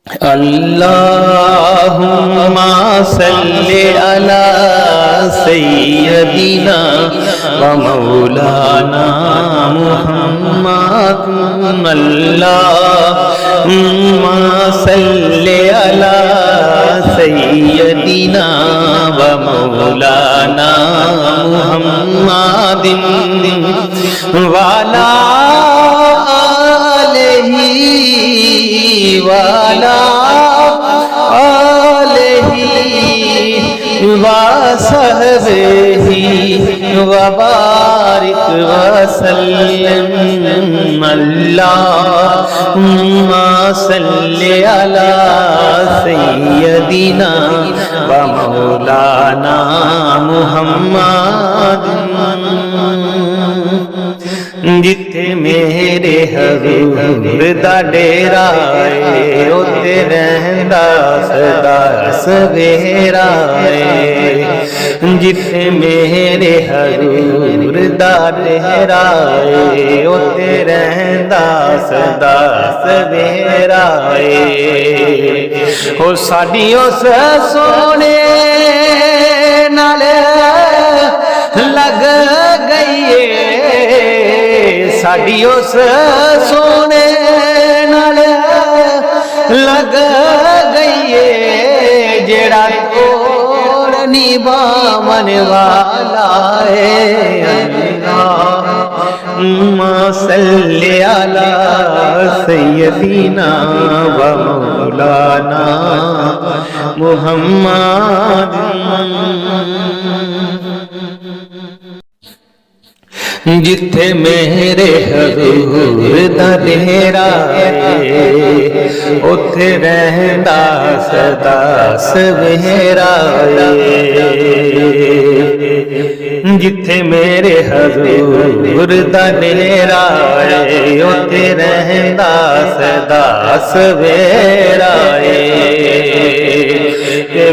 अल्लाहुम्मा सल्लि अला सय्यदिना व मौलाना मुहम्मद। अल्लाहुम्मा सल्लि अला सय्यदिना व मौलाना मुहम्मदिन वाला वाला आलिही वसहबिही वबारिक वसल्लम। अल्लाहुम्मा सल्लि अला सय्यदिना व मौलाना मुहम्मद। जिथे मेरे हजूर दा डेरा है उत्थे रहंदा सदा सवेरा है। जिथे मेरे हजूर दा डेरा है उत्थे रहंदा सदा सवेरा है। ओ साडी उस सोने नाल लग गई है, साडी उस सोने नाल लग गई है, जेड़ा तोड़ निभावन वाला है। अल्लाहुम्मा सल्लि अला सय्यदिना व मौलाना मुहम्मद। जिथे मेरे हजूर दा डेरा है उत्थे रहंदा सदा सवेरा है। जिथे मेरे हजूर दा डेरा है उत्थे रहंदा सदा सवेरा है।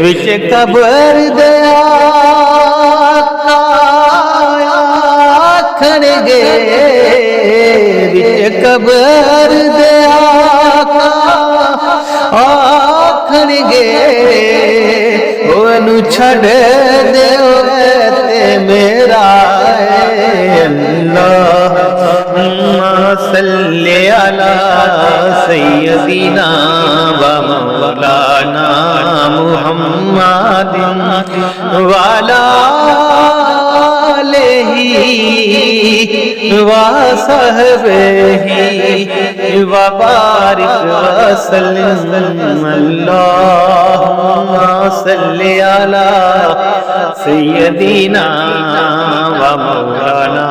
विच कबर दया आखणगे, विच कबर दे आका आखणगे, ओनू छड़ देओ ते मेरा अल्लाहुम्मा सल्लि अला सय्यदिना व मौलाना मुहम्मदिन वाला वसहबिही वबारिक वसल्लम। अल्लाहुम्मा सल्लि अला सय्यदिना व मौलाना